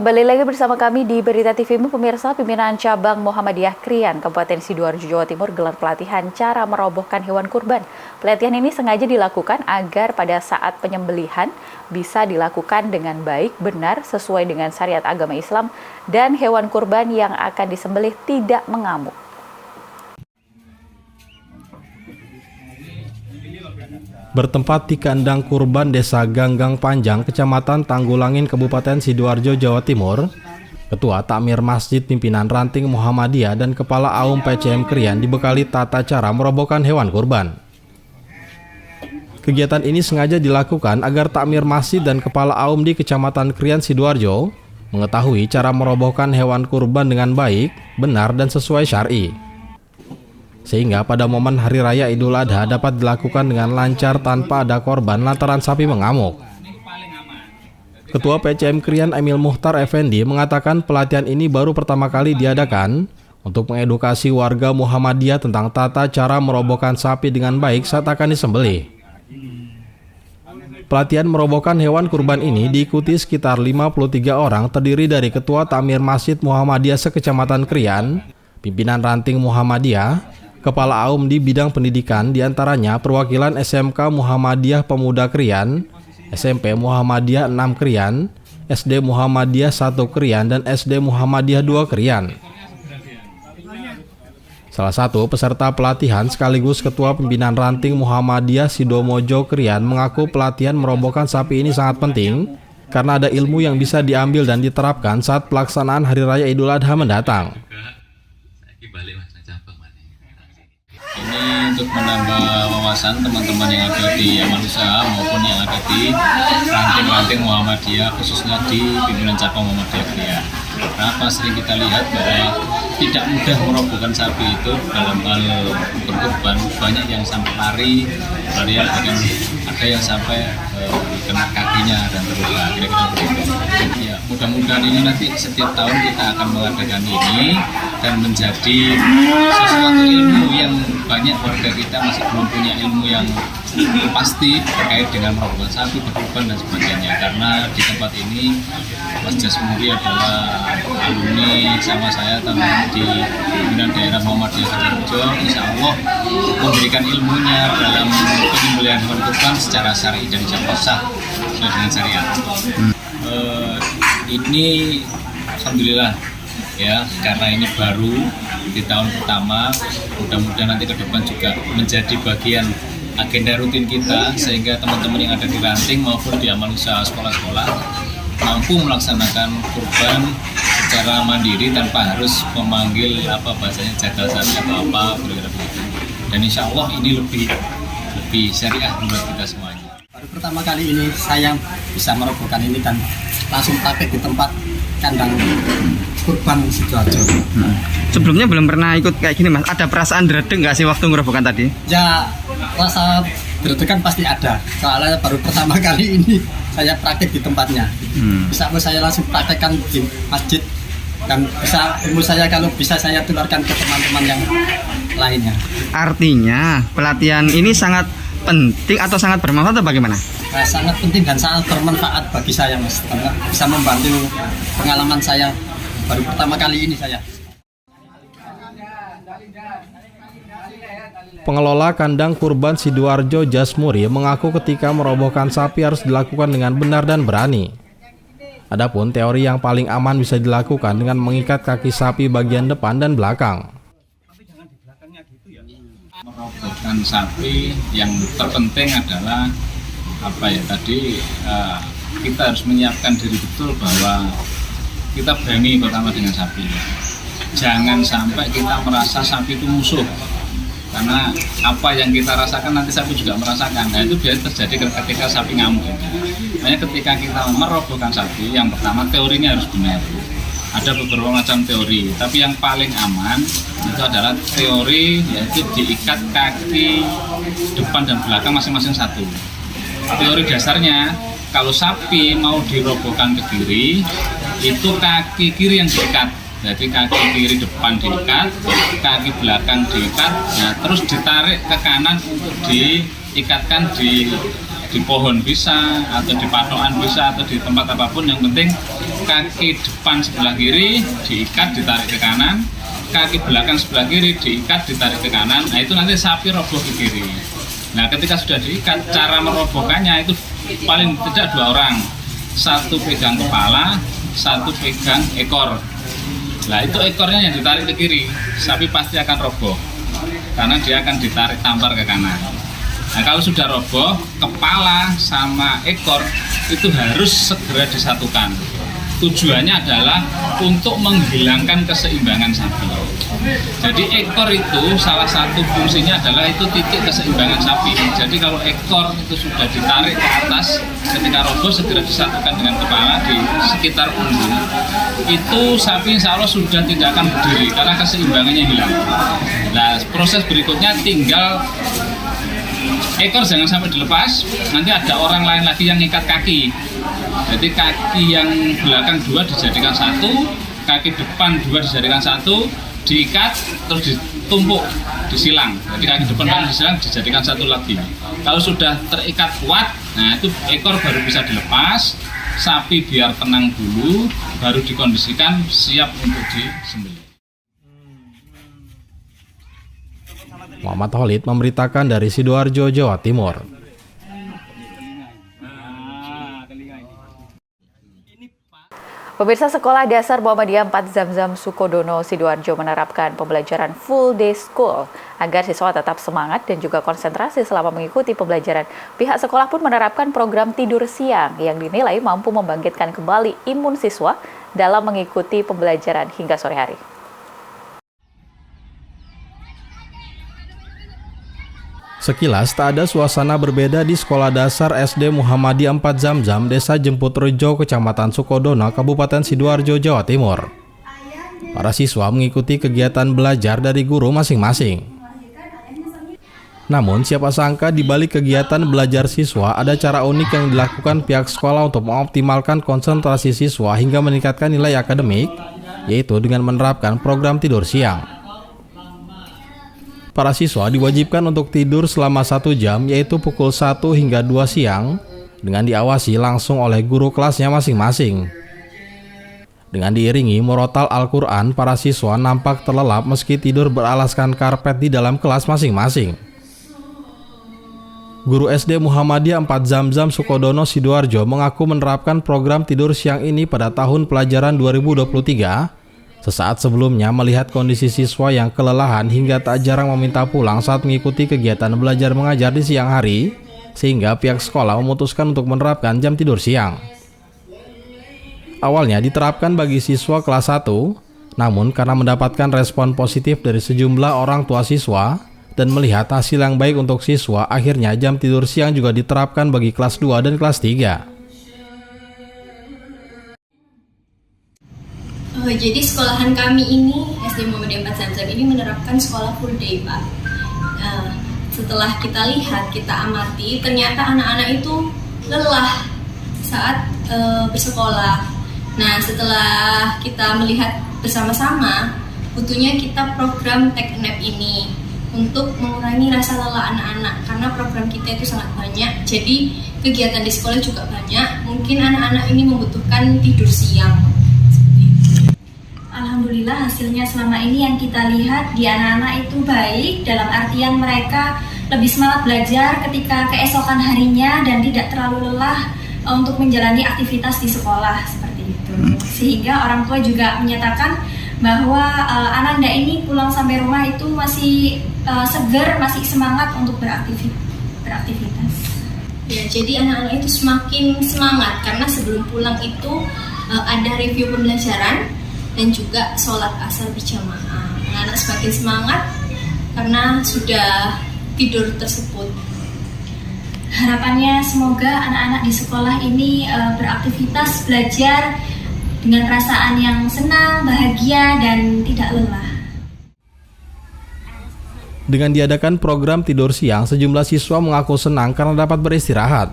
Kembali lagi bersama kami di Berita TVmu, pemirsa. Pimpinan Cabang Muhammadiyah Krian, Kabupaten Sidoarjo, Jawa Timur gelar pelatihan cara merobohkan hewan kurban. Pelatihan ini sengaja dilakukan agar pada saat penyembelihan bisa dilakukan dengan baik, benar, sesuai dengan syariat agama Islam, dan hewan kurban yang akan disembelih tidak mengamuk. Bertempat di kandang kurban Desa Ganggang Panjang, Kecamatan Tanggulangin, Kabupaten Sidoarjo, Jawa Timur, Ketua Takmir Masjid Pimpinan Ranting Muhammadiyah dan Kepala Aum PCM Krian dibekali tata cara merobohkan hewan kurban. Kegiatan ini sengaja dilakukan agar Takmir Masjid dan Kepala Aum di Kecamatan Krian Sidoarjo mengetahui cara merobohkan hewan kurban dengan baik, benar, dan sesuai syar'i, sehingga pada momen Hari Raya Idul Adha dapat dilakukan dengan lancar tanpa ada korban lantaran sapi mengamuk. Ketua PCM Krian Emil Muhtar Effendi mengatakan pelatihan ini baru pertama kali diadakan untuk mengedukasi warga Muhammadiyah tentang tata cara merobohkan sapi dengan baik saat akan disembelih. Pelatihan merobohkan hewan kurban ini diikuti sekitar 53 orang, terdiri dari Ketua Takmir Masjid Muhammadiyah sekecamatan Krian, pimpinan Ranting Muhammadiyah, Kepala Aum di bidang pendidikan, diantaranya perwakilan SMK Muhammadiyah Pemuda Krian, SMP Muhammadiyah 6 Krian, SD Muhammadiyah 1 Krian, dan SD Muhammadiyah 2 Krian. Salah satu peserta pelatihan sekaligus Ketua Pimpinan Ranting Muhammadiyah Sidomojo Krian mengaku pelatihan merobohkan sapi ini sangat penting karena ada ilmu yang bisa diambil dan diterapkan saat pelaksanaan Hari Raya Idul Adha mendatang. Ini untuk menambah wawasan teman-teman yang ada di amal usaha maupun yang ada di ranting-ranting Muhammadiyah, khususnya di pimpinan cabang Muhammadiyah Krian. Kenapa sering kita lihat bahwa tidak mudah merobohkan sapi itu dalam hal berkurban, banyak yang sampai lari, bahkan ada yang sampai kena kakinya dan terluka, kira-kira begitu. Ya, mudah-mudahan ini nanti setiap tahun kita akan mengadakan ini dan menjadi sesuatu ilmu yang banyak warga kita masih belum punya ilmu yang pasti terkait dengan merobohkan sapi, berkurban dan sebagainya. Karena di tempat ini Mas Jasmuri adalah alumni sama saya teman di pimpinan daerah Muhammadiyah Sidoarjo, insya Allah memberikan ilmunya dalam penyembelihan hewan kurban secara syar'i dan sah sesuai dengan syariat. Ini alhamdulillah ya, karena ini baru di tahun pertama, mudah-mudahan nanti ke depan juga menjadi bagian agenda rutin kita, sehingga teman-teman yang ada di ranting maupun di amal usaha sekolah-sekolah mampu melaksanakan kurban secara mandiri tanpa harus memanggil jagal sapi atau apa, begitu. Dan insya Allah ini lebih syariah buat kita semuanya. Baru pertama kali ini saya bisa merobohkan ini dan langsung praktek di tempat kandang kurban Sidoarjo. Sebelumnya belum pernah ikut kayak gini, Mas. Ada perasaan dredeg nggak sih waktu merobohkan tadi? Ya, rasa dredeg pasti ada. Soalnya baru pertama kali ini saya praktek di tempatnya. Bisa saya langsung praktekkan di masjid dan bisa ilmu saya kalau bisa saya tularkan ke teman-teman yang lainnya. Artinya pelatihan ini sangat penting atau sangat bermanfaat atau bagaimana? Nah, sangat penting dan sangat bermanfaat bagi saya, Mas. Karena bisa membantu pengalaman saya baru pertama kali ini saya. Pengelola kandang kurban Sidoarjo Jasmuri mengaku ketika merobohkan sapi harus dilakukan dengan benar dan berani. Adapun teori yang paling aman bisa dilakukan dengan mengikat kaki sapi bagian depan dan belakang. Merobohkan sapi yang terpenting adalah kita harus menyiapkan diri betul bahwa kita berani pertama dengan sapi. Jangan sampai kita merasa sapi itu musuh, karena apa yang kita rasakan nanti sapi juga merasakan. Nah, itu biasa terjadi ketika sapi ngamuk. Makanya ketika kita merobohkan sapi, yang pertama teorinya harus benar. Ada beberapa macam teori, tapi yang paling aman itu adalah teori, yaitu diikat kaki depan dan belakang masing-masing satu. Teori dasarnya, kalau sapi mau dirobohkan ke kiri, itu kaki kiri yang diikat. Jadi kaki kiri depan diikat, kaki belakang diikat, nah terus ditarik ke kanan untuk diikatkan di di pohon bisa, atau di patokan bisa, atau di tempat apapun. Yang penting kaki depan sebelah kiri diikat, ditarik ke kanan, kaki belakang sebelah kiri diikat, ditarik ke kanan. Nah itu nanti sapi roboh ke kiri. Nah ketika sudah diikat, cara merobohkannya itu paling tidak 2 orang, satu pegang kepala, satu pegang ekor. Nah itu ekornya yang ditarik ke kiri, sapi pasti akan roboh karena dia akan ditarik tampar ke kanan. Nah kalau sudah roboh, kepala sama ekor itu harus segera disatukan. Tujuannya adalah untuk menghilangkan keseimbangan sapi. Jadi ekor itu salah satu fungsinya adalah itu titik keseimbangan sapi. Jadi kalau ekor itu sudah ditarik ke atas, ketika roboh segera disatukan dengan kepala di sekitar punggung, itu sapi insya Allah sudah tidak akan berdiri karena keseimbangannya hilang. Nah proses berikutnya tinggal ekor jangan sampai dilepas, nanti ada orang lain lagi yang ngikat kaki. Jadi kaki yang belakang 2 dijadikan 1, kaki depan 2 dijadikan 1, diikat terus ditumpuk, disilang. Jadi kaki depan yang disilang dijadikan 1 lagi. Kalau sudah terikat kuat, nah itu ekor baru bisa dilepas, sapi biar tenang dulu, baru dikondisikan siap untuk disembelih. Muhammad Khalid memberitakan dari Sidoarjo, Jawa Timur. Pemirsa, Sekolah Dasar Muhammadiyah 4 Zamzam Sukodono, Sidoarjo menerapkan pembelajaran full day school agar siswa tetap semangat dan juga konsentrasi selama mengikuti pembelajaran. Pihak sekolah pun menerapkan program tidur siang yang dinilai mampu membangkitkan kembali imun siswa dalam mengikuti pembelajaran hingga sore hari. Sekilas tak ada suasana berbeda di Sekolah Dasar SD Muhammadiyah 4 Zamzam, Desa Jemput Rejo, Kecamatan Sukodono, Kabupaten Sidoarjo, Jawa Timur. Para siswa mengikuti kegiatan belajar dari guru masing-masing. Namun siapa sangka di balik kegiatan belajar siswa ada cara unik yang dilakukan pihak sekolah untuk mengoptimalkan konsentrasi siswa hingga meningkatkan nilai akademik, yaitu dengan menerapkan program tidur siang. Para siswa diwajibkan untuk tidur selama 1 jam, yaitu pukul 1 hingga 2 siang, dengan diawasi langsung oleh guru kelasnya masing-masing. Dengan diiringi murotal Al-Quran, para siswa nampak terlelap meski tidur beralaskan karpet di dalam kelas masing-masing. Guru SD Muhammadiyah 4 Zamzam Sukodono, Sidoarjo mengaku menerapkan program tidur siang ini pada tahun pelajaran 2023, sesaat sebelumnya melihat kondisi siswa yang kelelahan hingga tak jarang meminta pulang saat mengikuti kegiatan belajar mengajar di siang hari, sehingga pihak sekolah memutuskan untuk menerapkan jam tidur siang. Awalnya diterapkan bagi siswa kelas 1, namun karena mendapatkan respon positif dari sejumlah orang tua siswa dan melihat hasil yang baik untuk siswa, akhirnya jam tidur siang juga diterapkan bagi kelas 2 dan kelas 3. Jadi sekolahan kami ini, SD Muhammadiyah 4 Zamzam ini menerapkan sekolah full day, Pak. Setelah kita lihat, kita amati, ternyata anak-anak itu lelah saat bersekolah. Nah, setelah kita melihat bersama-sama, butuhnya kita program take nap ini untuk mengurangi rasa lelah anak-anak, karena program kita itu sangat banyak, jadi kegiatan di sekolah juga banyak. Mungkin anak-anak ini membutuhkan tidur siang. Alhamdulillah hasilnya selama ini yang kita lihat di anak-anak itu baik, dalam artian mereka lebih semangat belajar ketika keesokan harinya dan tidak terlalu lelah untuk menjalani aktivitas di sekolah seperti itu. Sehingga orang tua juga menyatakan bahwa ananda ini pulang sampai rumah itu masih segar, masih semangat untuk beraktivitas. Ya, jadi anak-anak itu semakin semangat karena sebelum pulang itu ada review pembelajaran dan juga sholat asar berjamaah. Anak-anak semakin semangat karena sudah tidur tersebut. Harapannya semoga anak-anak di sekolah ini beraktivitas belajar dengan perasaan yang senang, bahagia, dan tidak lelah. Dengan diadakan program tidur siang, sejumlah siswa mengaku senang karena dapat beristirahat.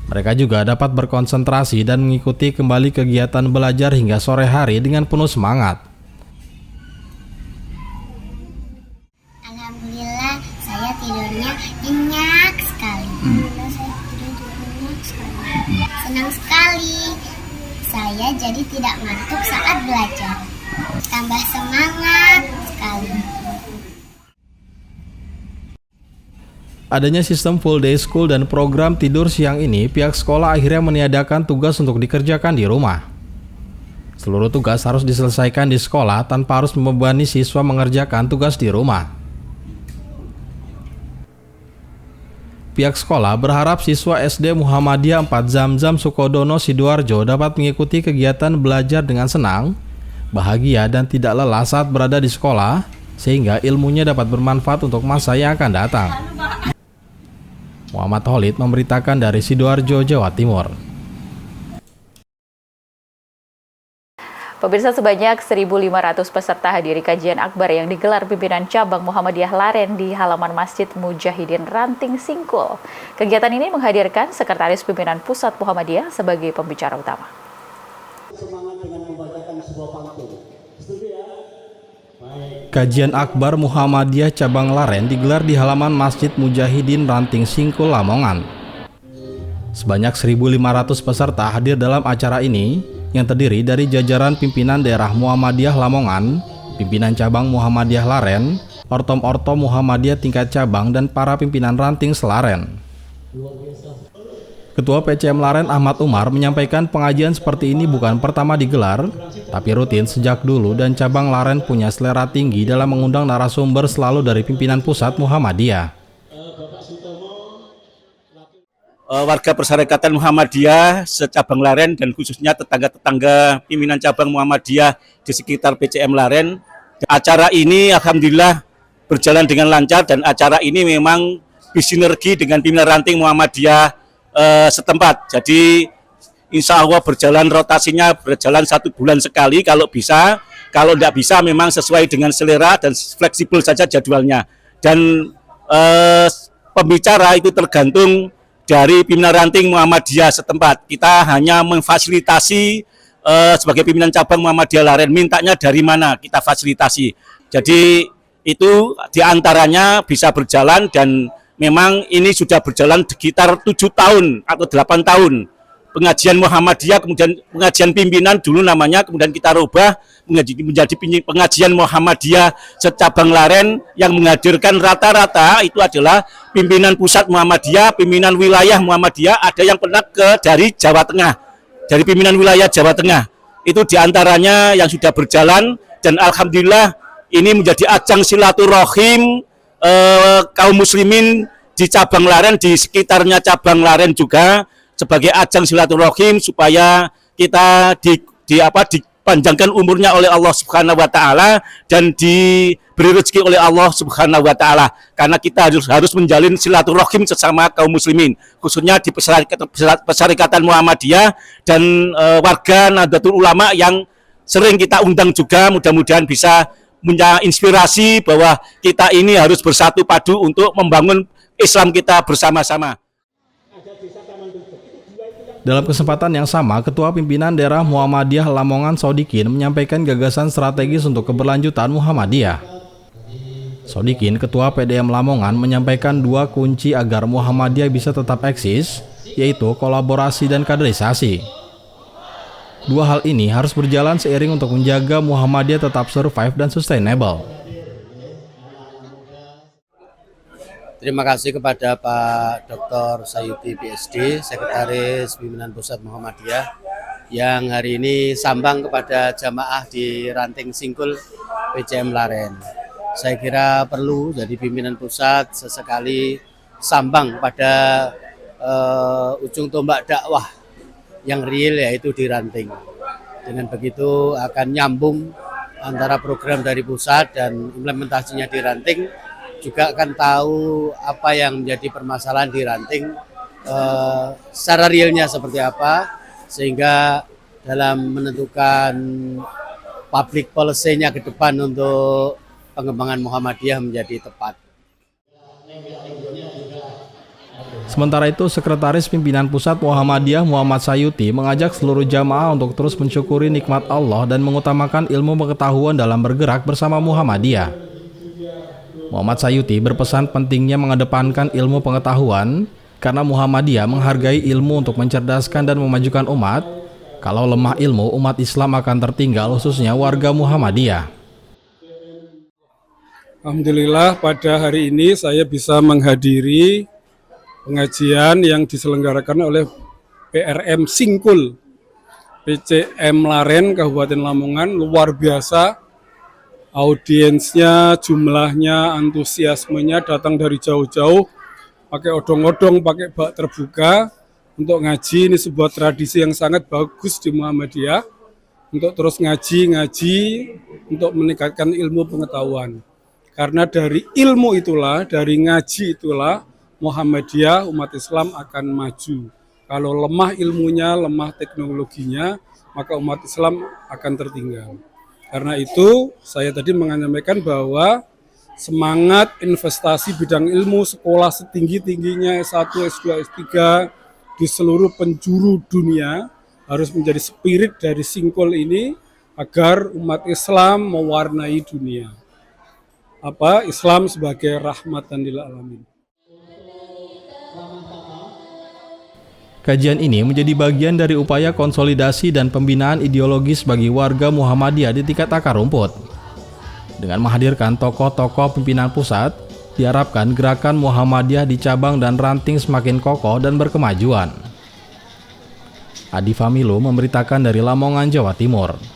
Mereka juga dapat berkonsentrasi dan mengikuti kembali kegiatan belajar hingga sore hari dengan penuh semangat. Alhamdulillah, saya tidurnya nyenyak sekali. Saya tidur tidak ngantuk saat belajar. Tambah semangat sekali. Adanya sistem full day school dan program tidur siang ini, pihak sekolah akhirnya meniadakan tugas untuk dikerjakan di rumah. Seluruh tugas harus diselesaikan di sekolah tanpa harus membebani siswa mengerjakan tugas di rumah. Pihak sekolah berharap siswa SD Muhammadiyah 4 Zamzam Sukodono Sidoarjo dapat mengikuti kegiatan belajar dengan senang, bahagia dan tidak lelah saat berada di sekolah, sehingga ilmunya dapat bermanfaat untuk masa yang akan datang. Muhammad Holid memberitakan dari Sidoarjo, Jawa Timur. Pemirsa, sebanyak 1.500 peserta hadiri kajian akbar yang digelar pimpinan cabang Muhammadiyah Laren di halaman Masjid Mujahidin Ranting Singkul. Kegiatan ini menghadirkan Sekretaris Pimpinan Pusat Muhammadiyah sebagai pembicara utama. Kajian akbar Muhammadiyah cabang Laren digelar di halaman Masjid Mujahidin Ranting Singkul, Lamongan. Sebanyak 1.500 peserta hadir dalam acara ini yang terdiri dari jajaran pimpinan daerah Muhammadiyah Lamongan, pimpinan cabang Muhammadiyah Laren, ortom-ortom Muhammadiyah tingkat cabang, dan para pimpinan ranting selaren. Ketua PCM Laren Ahmad Umar menyampaikan pengajian seperti ini bukan pertama digelar, tapi rutin sejak dulu dan cabang Laren punya selera tinggi dalam mengundang narasumber selalu dari pimpinan pusat Muhammadiyah. Warga persyarikatan Muhammadiyah secabang Laren dan khususnya tetangga-tetangga pimpinan cabang Muhammadiyah di sekitar PCM Laren. Acara ini alhamdulillah berjalan dengan lancar dan acara ini memang bersinergi dengan pimpinan ranting Muhammadiyah setempat. Jadi insya Allah berjalan rotasinya berjalan 1 bulan sekali kalau bisa. Kalau tidak bisa memang sesuai dengan selera dan fleksibel saja jadwalnya. Dan pembicara itu tergantung dari pimpinan ranting Muhammadiyah setempat. Kita hanya memfasilitasi sebagai pimpinan cabang Muhammadiyah Laren, mintanya dari mana kita fasilitasi. Jadi itu diantaranya bisa berjalan dan memang ini sudah berjalan sekitar 7 tahun atau 8 tahun. Pengajian Muhammadiyah, kemudian pengajian pimpinan dulu namanya, kemudian kita rubah menjadi pengajian Muhammadiyah secabang Laren yang menghadirkan rata-rata itu adalah pimpinan pusat Muhammadiyah, pimpinan wilayah Muhammadiyah, ada yang pernah dari Jawa Tengah, dari pimpinan wilayah Jawa Tengah. Itu diantaranya yang sudah berjalan dan alhamdulillah ini menjadi ajang silaturahim kaum muslimin di cabang Laren, di sekitarnya cabang Laren juga, sebagai ajang silaturahim supaya kita dipanjangkan umurnya oleh Allah Subhanahu wa taala dan diberi rezeki oleh Allah Subhanahu wa taala, karena kita harus menjalin silaturahim sesama kaum muslimin, khususnya di Persyarikatan Muhammadiyah dan warga Nahdlatul Ulama yang sering kita undang juga. Mudah-mudahan bisa punya inspirasi bahwa kita ini harus bersatu padu untuk membangun Islam kita bersama-sama. Dalam kesempatan yang sama, Ketua Pimpinan Daerah Muhammadiyah Lamongan Sodikin menyampaikan gagasan strategis untuk keberlanjutan Muhammadiyah. Sodikin, Ketua PDM Lamongan, menyampaikan 2 kunci agar Muhammadiyah bisa tetap eksis, yaitu kolaborasi dan kaderisasi. 2 hal ini harus berjalan seiring untuk menjaga Muhammadiyah tetap survive dan sustainable. Terima kasih kepada Pak Dr. Sayuti PSD, Sekretaris Pimpinan Pusat Muhammadiyah, yang hari ini sambang kepada jamaah di Ranting Singkul PCM Laren. Saya kira perlu jadi pimpinan pusat sesekali sambang pada ujung tombak dakwah yang real, yaitu di Ranting. Dengan begitu akan nyambung antara program dari pusat dan implementasinya di Ranting, juga akan tahu apa yang menjadi permasalahan di Ranting secara realnya seperti apa, sehingga dalam menentukan public policy-nya ke depan untuk pengembangan Muhammadiyah menjadi tepat. Sementara itu, Sekretaris Pimpinan Pusat Muhammadiyah Muhammad Sayuti mengajak seluruh jamaah untuk terus mensyukuri nikmat Allah dan mengutamakan ilmu pengetahuan dalam bergerak bersama Muhammadiyah. Muhammad Sayuti berpesan pentingnya mengedepankan ilmu pengetahuan karena Muhammadiyah menghargai ilmu untuk mencerdaskan dan memajukan umat, Kalau lemah ilmu, umat Islam akan tertinggal, khususnya warga Muhammadiyah. Alhamdulillah pada hari ini saya bisa menghadiri pengajian yang diselenggarakan oleh PRM Singkul, PCM Laren, Kabupaten Lamongan. Luar biasa, audiensnya, jumlahnya, antusiasmenya datang dari jauh-jauh, pakai odong-odong, pakai bak terbuka untuk ngaji. Ini sebuah tradisi yang sangat bagus di Muhammadiyah, untuk terus ngaji untuk meningkatkan ilmu pengetahuan. Karena dari ilmu itulah, dari ngaji itulah Muhammadiyah, umat Islam akan maju. Kalau lemah ilmunya, lemah teknologinya, maka umat Islam akan tertinggal. Karena itu, saya tadi menyampaikan bahwa semangat investasi bidang ilmu, sekolah setinggi-tingginya S1, S2, S3 di seluruh penjuru dunia harus menjadi spirit dari Singkul ini agar umat Islam mewarnai dunia. Islam sebagai rahmatan lil alamin. Kajian ini menjadi bagian dari upaya konsolidasi dan pembinaan ideologis bagi warga Muhammadiyah di tingkat akar rumput. Dengan menghadirkan tokoh-tokoh pimpinan pusat, diharapkan gerakan Muhammadiyah di cabang dan ranting semakin kokoh dan berkemajuan. Adi Familu memberitakan dari Lamongan, Jawa Timur.